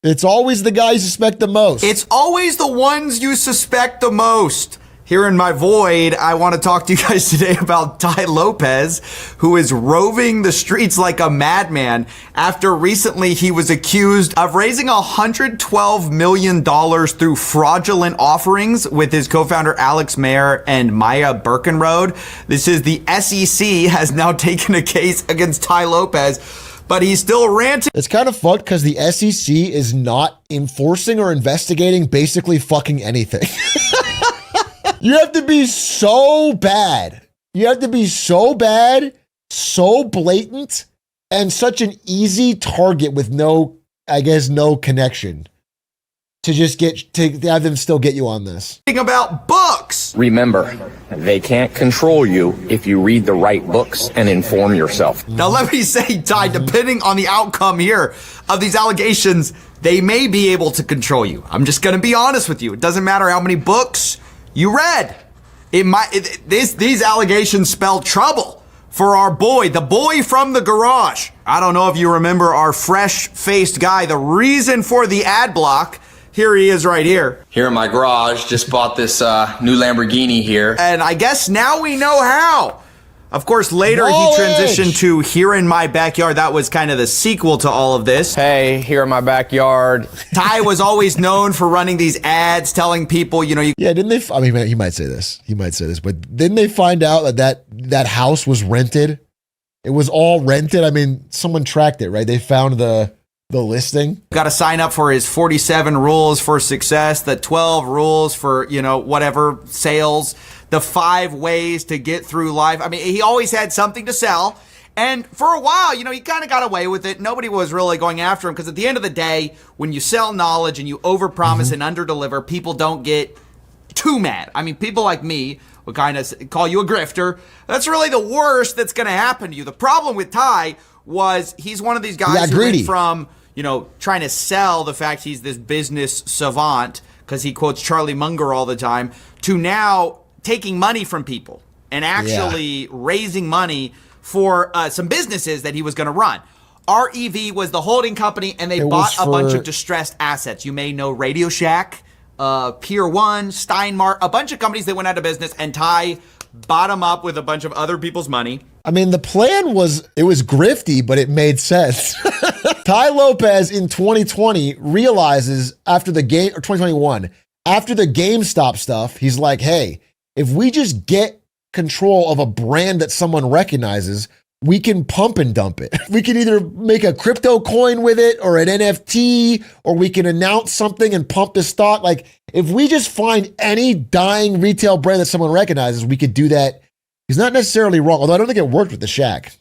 It's always the guy you suspect the most. It's always the ones you suspect the most. Here in my void, I want to talk to you guys today about Tai Lopez, who is roving the streets like a madman after recently he was accused of raising $112 million through fraudulent offerings with his co-founder Alex Mayer and Maya Birkenrode. This is the SEC has now taken a case against Tai Lopez, but he's still ranting. It's kind of fucked because the SEC is not enforcing or investigating basically fucking anything. You have to be so bad. You have to be so bad, so blatant, and such an easy target with no connection to just to have them still get you on this. Think about books. Remember, they can't control you if you read the right books and inform yourself. Now, let me say, Tai, depending on the outcome here of these allegations, they may be able to control you. I'm just going to be honest with you. It doesn't matter how many books you read. These allegations spell trouble for our boy, the boy from the garage. I don't know if you remember our fresh-faced guy, the reason for the ad block. Here he is right here. Here in my garage, just bought this new Lamborghini here. And I guess now we know how. Of course, later he transitioned to Here in My Backyard. That was kind of the sequel to all of this. Hey, here in my backyard. Tai was always known for running these ads, telling people, you know, yeah, didn't they? I mean, he might say this. But didn't they find out that house was rented? It was all rented. I mean, someone tracked it, right? They found the listing. Got to sign up for his 47 rules for success, the 12 rules for, you know, whatever, sales, the 5 ways to get through life. I mean, he always had something to sell. And for a while, you know, he kind of got away with it. Nobody was really going after him because at the end of the day, when you sell knowledge and you overpromise and underdeliver, people don't get too mad. I mean, people like me will kind of call you a grifter. That's really the worst that's going to happen to you. The problem with Tai was he's one of these guys who went from, you know, trying to sell the fact he's this business savant because he quotes Charlie Munger all the time, to now taking money from people and actually raising money for some businesses that he was going to run. REV was the holding company, and they bought a bunch of distressed assets. You may know Radio Shack, Pier 1, Steinmart, a bunch of companies that went out of business, and Tai bought them up with a bunch of other people's money. I mean, the plan was grifty, but it made sense. Tai Lopez in 2020 realizes after the game, or 2021, after the GameStop stuff, he's like, hey, if we just get control of a brand that someone recognizes, we can pump and dump it. We can either make a crypto coin with it or an NFT, or we can announce something and pump the stock. Like, if we just find any dying retail brand that someone recognizes, we could do that. He's not necessarily wrong, although I don't think it worked with the Shack.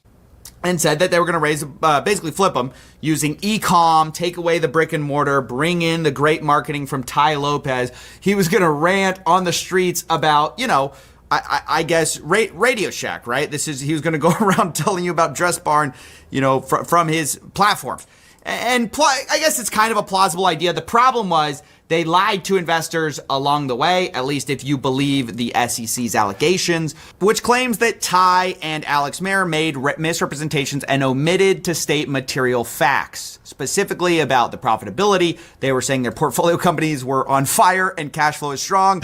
And said that they were going to raise, basically flip them using e-com, take away the brick and mortar, bring in the great marketing from Tai Lopez. He was going to rant on the streets about, you know, I guess Radio Shack, right? He was going to go around telling you about Dress Barn, you know, from his platforms. And I guess it's kind of a plausible idea. The problem was they lied to investors along the way, at least if you believe the SEC's allegations, which claims that Tai and Alex Mayer made misrepresentations and omitted to state material facts, specifically about the profitability. They were saying their portfolio companies were on fire and cash flow is strong,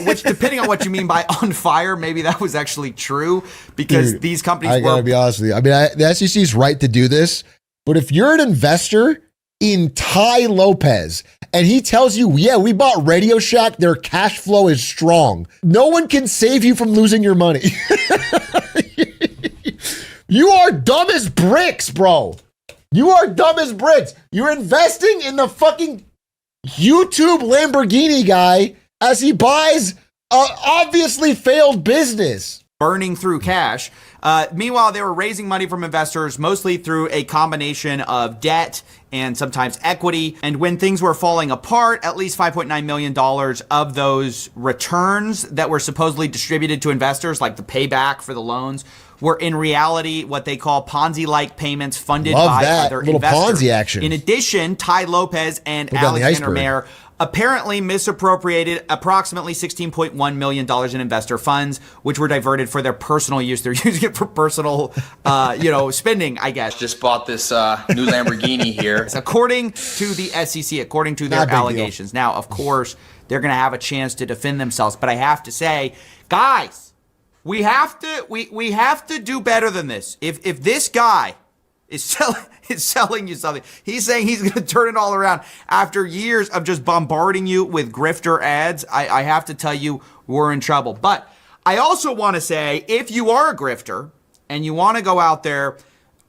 which, depending on what you mean by on fire, maybe that was actually true, because these companies I gotta be honest with you. I mean, the SEC's right to do this, but if you're an investor in Tai Lopez and he tells you, yeah, we bought Radio Shack, their cash flow is strong, no one can save you from losing your money. You are dumb as bricks, bro. You are dumb as bricks. You're investing in the fucking YouTube Lamborghini guy as he buys a obviously failed business. Burning through cash. Meanwhile, they were raising money from investors, mostly through a combination of debt and sometimes equity. And when things were falling apart, at least $5.9 million of those returns that were supposedly distributed to investors, like the payback for the loans, were in reality what they call Ponzi-like payments funded by other little investors. Ponzi action. In addition, Tai Lopez and Alexander Mayer apparently misappropriated approximately $16.1 million in investor funds, which were diverted for their personal use. They're using it for personal, spending, I guess. Just bought this new Lamborghini here. According to the SEC, according to their allegations. Now, of course, they're going to have a chance to defend themselves, but I have to say, guys, we have to do better than this. If this guy is selling you something, he's saying he's going to turn it all around after years of just bombarding you with grifter ads, I have to tell you, we're in trouble. But I also want to say, if you are a grifter and you want to go out there,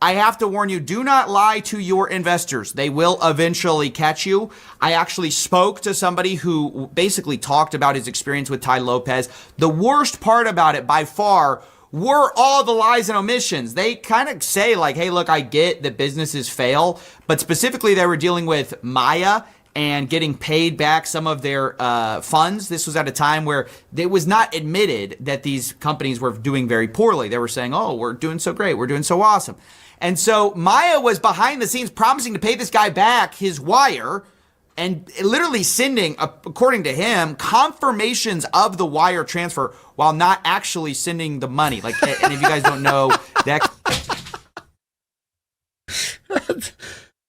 I have to warn you, do not lie to your investors. They will eventually catch you. I actually spoke to somebody who basically talked about his experience with Tai Lopez. The worst part about it by far were all the lies and omissions. They kind of say like, hey, look, I get that businesses fail, but specifically they were dealing with Maya and getting paid back some of their funds. This was at a time where it was not admitted that these companies were doing very poorly. They were saying, oh, we're doing so great. We're doing so awesome. And so Maya was behind the scenes promising to pay this guy back his wire and literally sending, according to him, confirmations of the wire transfer while not actually sending the money. Like, and if you guys don't know, that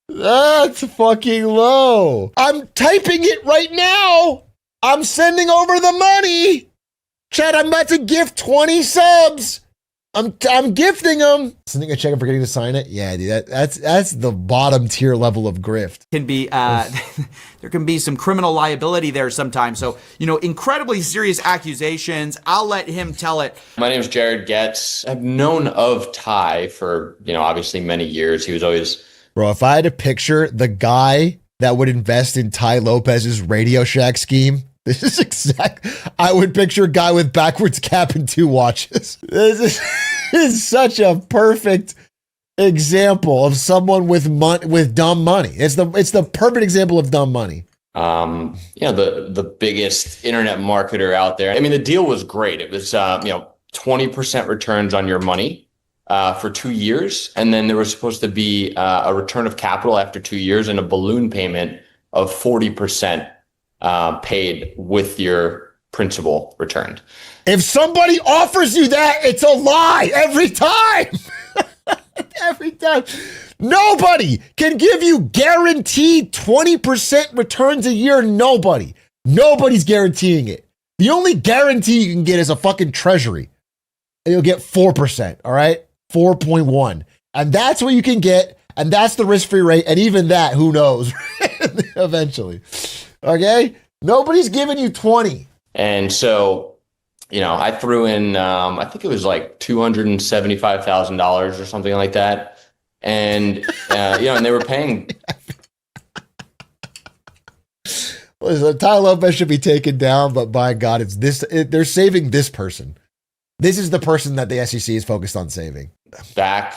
that's fucking low. I'm typing it right now. I'm sending over the money. Chad, I'm about to gift 20 subs. I'm gifting them. Sending a check and forgetting to sign it. Yeah, dude, that's the bottom tier level of grift. Can be there can be some criminal liability there sometimes. So, incredibly serious accusations. I'll let him tell it. My name is Jared Getz. I've known of Tai for, obviously many years. He was always... Bro, if I had to picture the guy that would invest in Tai Lopez's Radio Shack scheme, this is exact. I would picture a guy with backwards cap and 2 watches. This is such a perfect example of someone with dumb money. It's the perfect example of dumb money. The biggest internet marketer out there. I mean, the deal was great. It was 20% returns on your money for 2 years, and then there was supposed to be a return of capital after 2 years and a balloon payment of 40%. Paid with your principal returned. If somebody offers you that, it's a lie every time. Every time. Nobody can give you guaranteed 20% returns a year. Nobody's guaranteeing it. The only guarantee you can get is a fucking treasury. And you'll get 4%, all right? 4.1. And that's what you can get. And that's the risk-free rate. And even that, who knows? Eventually. Okay? Nobody's giving you 20. And so, I threw in, I think it was like $275,000 or something like that. And, and they were paying. Listen, Tai Lopez should be taken down, but by God, they're saving this person. This is the person that the SEC is focused on saving. Back,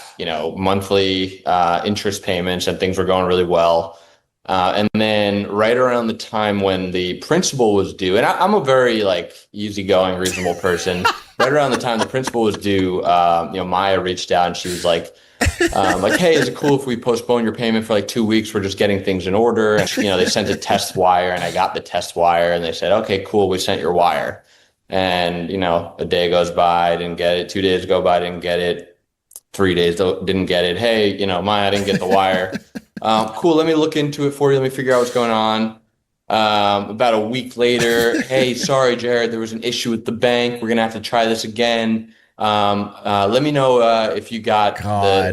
monthly interest payments, and things were going really well. And then right around the time when the principal was due, and I'm a very easygoing, reasonable person. Right around the time the principal was due, Maya reached out and she was like, hey, is it cool if we postpone your payment for 2 weeks? We're just getting things in order. And they sent a test wire, and I got the test wire, and they said, okay, cool, we sent your wire. And a day goes by, I didn't get it. 2 days go by, I didn't get it. 3 days didn't get it. Hey, Maya, I didn't get the wire. Cool, let me look into it for you. Let me figure out what's going on. About a week later, hey, sorry, Jared, there was an issue with the bank. We're going to have to try this again. Let me know if you got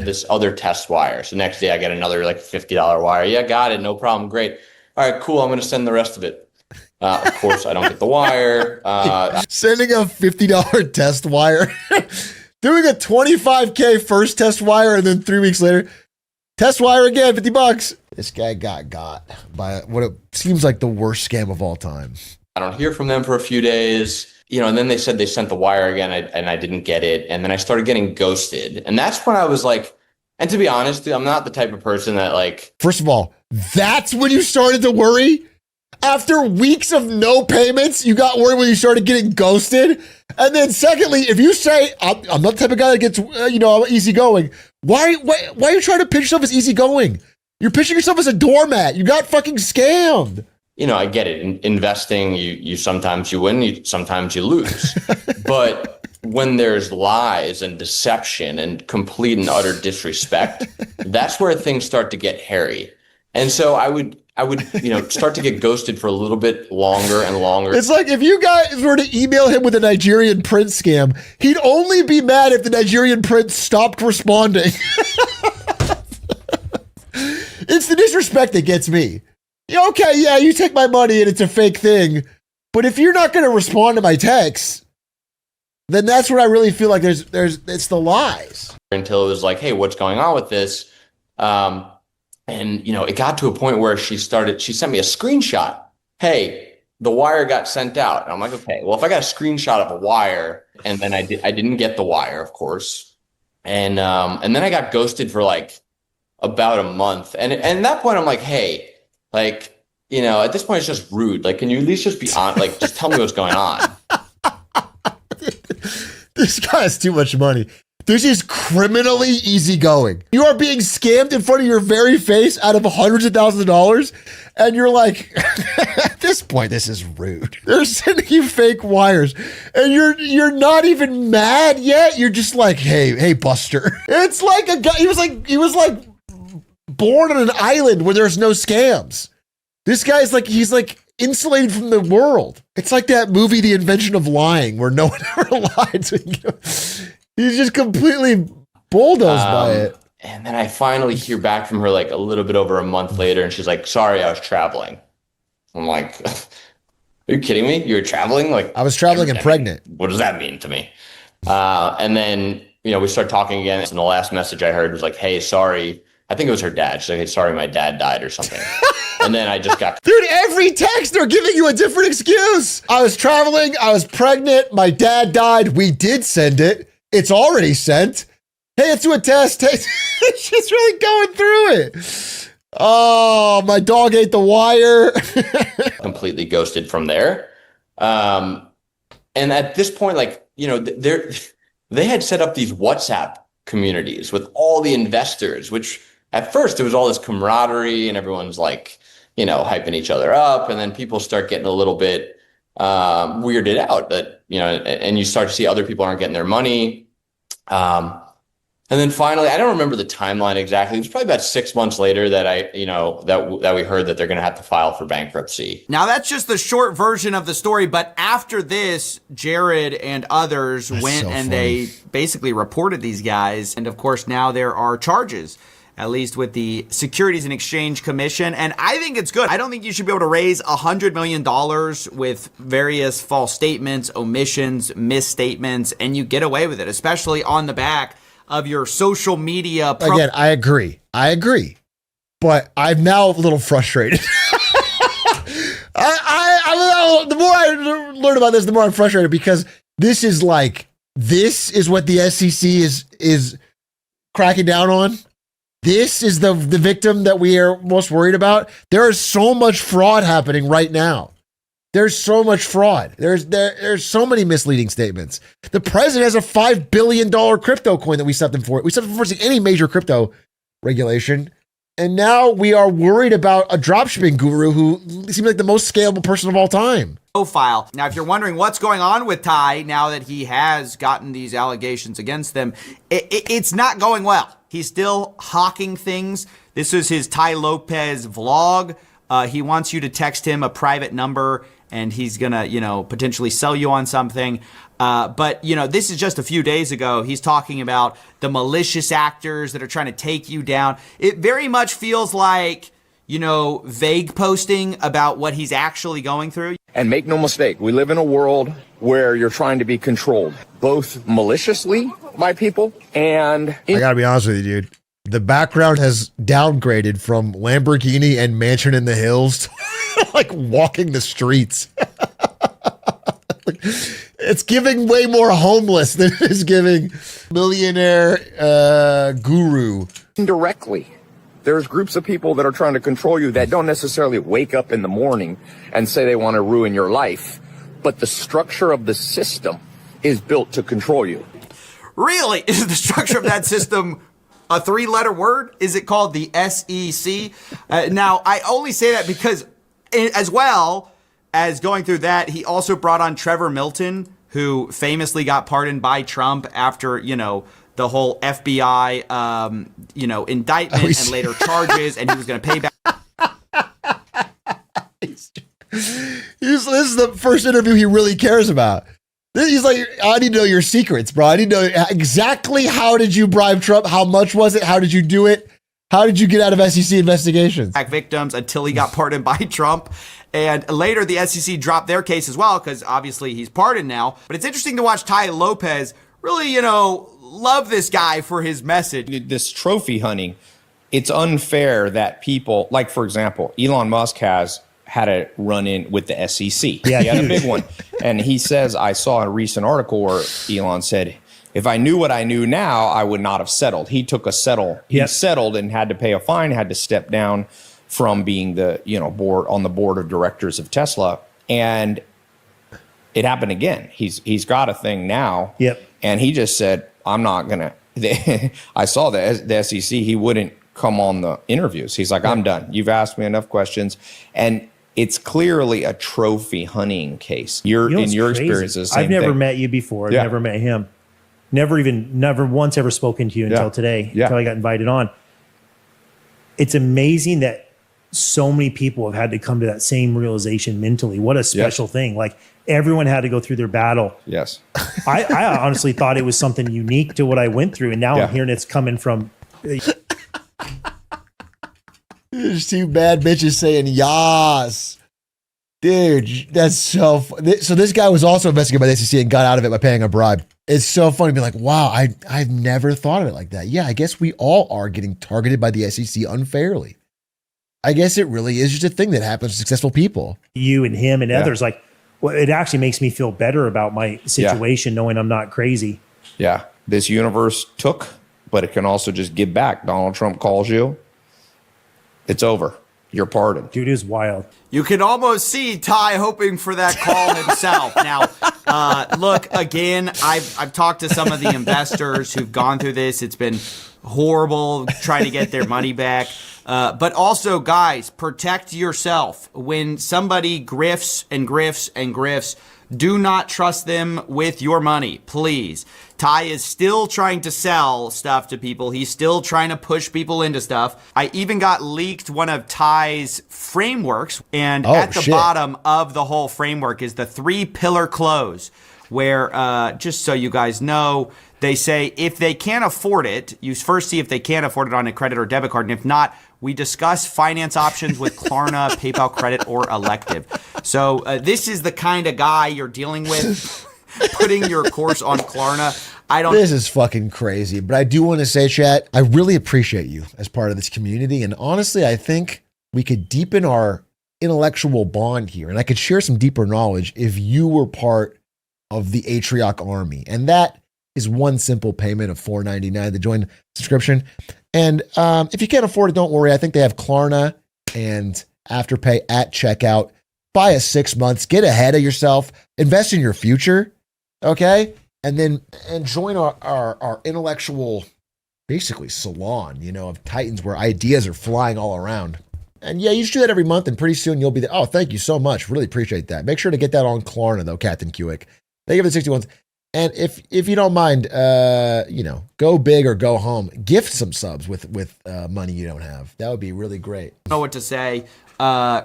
this other test wire. So next day I get another $50 wire. Yeah, got it. No problem. Great. All right, cool. I'm going to send the rest of it. Of course, I don't get the wire. Sending a $50 test wire. Doing a $25K first test wire, and then 3 weeks later, test wire again, $50. This guy got by what it seems like the worst scam of all time. I don't hear from them for a few days, and then they said they sent the wire again, and I didn't get it. And then I started getting ghosted. And that's when I was like, and to be honest, I'm not the type of person that First of all, that's when you started to worry? After weeks of no payments, you got worried when you started getting ghosted? And then secondly, if you say, I'm not the type of guy that gets, I'm easygoing, why are you trying to pitch yourself as easygoing? You're pitching yourself as a doormat. You got fucking scammed. I get it. Investing, you sometimes you win, sometimes you lose. But when there's lies and deception and complete and utter disrespect, that's where things start to get hairy. And so I would start to get ghosted for a little bit longer and longer. It's like if you guys were to email him with a Nigerian prince scam, he'd only be mad if the Nigerian prince stopped responding. It's the disrespect that gets me. Okay, yeah, you take my money and it's a fake thing, but if you're not going to respond to my texts, then that's where I really feel like it's the lies. Until it was like, hey, what's going on with this? And it got to a point where she sent me a screenshot. Hey, the wire got sent out. And I'm like, okay, well, if I got a screenshot of a wire, and then I didn't get the wire, of course. And then I got ghosted for like about a month. And at that point, I'm like, hey, at this point, it's just rude. Like, can you at least just be on, just tell me what's going on? This guy has too much money. This is criminally easygoing. You are being scammed in front of your very face out of hundreds of thousands of dollars. And you're like, at this point, this is rude. They're sending you fake wires and you're not even mad yet. You're just like, hey, Buster. It's like a guy, he was like born on an island where there's no scams. This guy's like, he's like insulated from the world. It's like that movie, The Invention of Lying, where no one ever lied. So he's just completely bulldozed by it. And then I finally hear back from her like a little bit over a month later, and she's like, sorry, I was traveling. I'm like, are you kidding me? You were traveling? Like, I was traveling and pregnant. What does that mean to me? And then, we start talking again. And the last message I heard was like, hey, sorry. I think it was her dad. She's like, hey, sorry, my dad died or something. And then I just got... Dude, every text, they're giving you a different excuse. I was traveling. I was pregnant. My dad died. We did send it. It's already sent. Hey, let's do a test. Hey, she's really going through it. Oh, my dog ate the wire. Completely ghosted from there. And at this point, they had set up these WhatsApp communities with all the investors, which at first it was all this camaraderie and everyone's like, hyping each other up. And then people start getting a little bit weirded out that, and you start to see other people aren't getting their money. And then finally, I don't remember the timeline exactly. It was probably about 6 months later that that we heard that they're going to have to file for bankruptcy. Now, that's just the short version of the story. But after this, Jared and others they basically reported these guys. And of course, now there are charges, at least with the Securities and Exchange Commission. And I think it's good. I don't think you should be able to raise $100 million with various false statements, omissions, misstatements, and you get away with it, especially on the back of your social media. Again, I agree. But I'm now a little frustrated. The more I learn about this, the more I'm frustrated, because this is what the SEC is cracking down on. This is the victim that we are most worried about. There is so much fraud happening right now. There's so much fraud. There's so many misleading statements. The president has a $5 billion crypto coin that we stopped enforcing any major crypto regulation. And now we are worried about a dropshipping guru who seems like the most scalable person of all time. Profile. Now, if you're wondering what's going on with Tai now that he has gotten these allegations against them, it's not going well. He's still hawking things. This is his Tai Lopez vlog. He wants you to text him a private number and he's gonna, potentially sell you on something. But this is just a few days ago. He's talking about the malicious actors that are trying to take you down. It very much feels like, vague posting about what he's actually going through. And make no mistake, we live in a world where you're trying to be controlled, both maliciously by people and... I gotta be honest with you, dude. The background has downgraded from Lamborghini and mansion in the hills to like walking the streets. It's giving way more homeless than it is giving millionaire guru. Indirectly, there's groups of people that are trying to control you that don't necessarily wake up in the morning and say they want to ruin your life, but the structure of the system is built to control you. Really? Is the structure of that system a 3-letter word? Is it called the SEC? Now, I only say that because as well as going through that, he also brought on Trevor Milton, who famously got pardoned by Trump after, the whole FBI, indictment and later charges, and he was going to pay back. This is the first interview he really cares about. He's like, I need to know your secrets, bro. I need to know exactly how did you bribe Trump? How much was it? How did you do it? How did you get out of SEC investigations? Victims until he got pardoned by Trump. And later the SEC dropped their case as well because obviously he's pardoned now. But it's interesting to watch Tai Lopez really, love this guy for his message. This trophy hunting, it's unfair that people, like, for example, Elon Musk has had a run-in with the SEC. Yeah, he had a big one. And he says, I saw a recent article where Elon said, if I knew what I knew now, I would not have settled. He took a settle. He settled and had to pay a fine, had to step down from being the, board on the board of directors of Tesla. And it happened again. He's got a thing now. Yep. And he just said, I'm not going to. I saw the SEC. He wouldn't come on the interviews. He's like, I'm done. You've asked me enough questions. And it's clearly a trophy hunting case. In your experiences, I've never met you before. I've never met him. Never once ever spoken to you until today, until I got invited on. It's amazing that so many people have had to come to that same realization mentally. What a special thing. Like, everyone had to go through their battle. Yes. I honestly thought it was something unique to what I went through. And now I'm hearing it's coming from. There's two bad bitches saying yas. Dude, that's so funny. So this guy was also investigated by the SEC and got out of it by paying a bribe. It's so funny to be like, wow, I've never thought of it like that. Yeah, I guess we all are getting targeted by the SEC unfairly. I guess it really is just a thing that happens to successful people. You and him and others, like, well, it actually makes me feel better about my situation knowing I'm not crazy. Yeah. This universe took, but it can also just give back. Donald Trump calls you. It's over. You're pardoned. Dude, it is wild. You can almost see Tai hoping for that call himself. Now, look, again, I've talked to some of the investors who've gone through this. It's been horrible trying to get their money back. But also, guys, protect yourself. When somebody grifts and grifts and grifts, do not trust them with your money, please. Tai is still trying to sell stuff to people. He's still trying to push people into stuff. I even got leaked one of Tai's frameworks, and at the bottom of the whole framework is the 3-pillar close, where, just so you guys know, they say if they can't afford it, you first see if they can afford it on a credit or debit card, and if not, we discuss finance options with Klarna, PayPal Credit, or Elective. So this is the kind of guy you're dealing with, putting your course on Klarna. This is fucking crazy, but I do want to say, chat, I really appreciate you as part of this community, and honestly, I think we could deepen our intellectual bond here, and I could share some deeper knowledge if you were part of the Atrioc army, and that is one simple payment of $4.99 to join subscription. And if you can't afford it, don't worry. I think they have Klarna and Afterpay at checkout. Buy a 6 months, get ahead of yourself, invest in your future, okay? And join our intellectual, basically salon, of Titans where ideas are flying all around. And yeah, you just do that every month, and pretty soon you'll be there. Oh, thank you so much. Really appreciate that. Make sure to get that on Klarna, though, Captain Kuick. Thank you for the 61s. And if you don't mind, go big or go home. Gift some subs with money you don't have. That would be really great. I don't know what to say.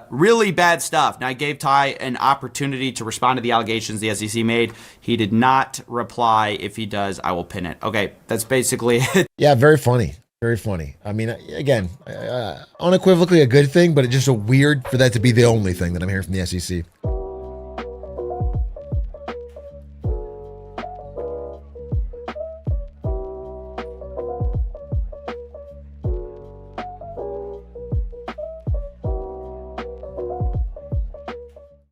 Really bad stuff. Now, I gave Tai an opportunity to respond to the allegations the SEC made. He did not reply. If he does, I will pin it. Okay, that's basically it. Yeah, very funny. Very funny. I mean, again, unequivocally a good thing, but it's just a weird for that to be the only thing that I'm hearing from the SEC.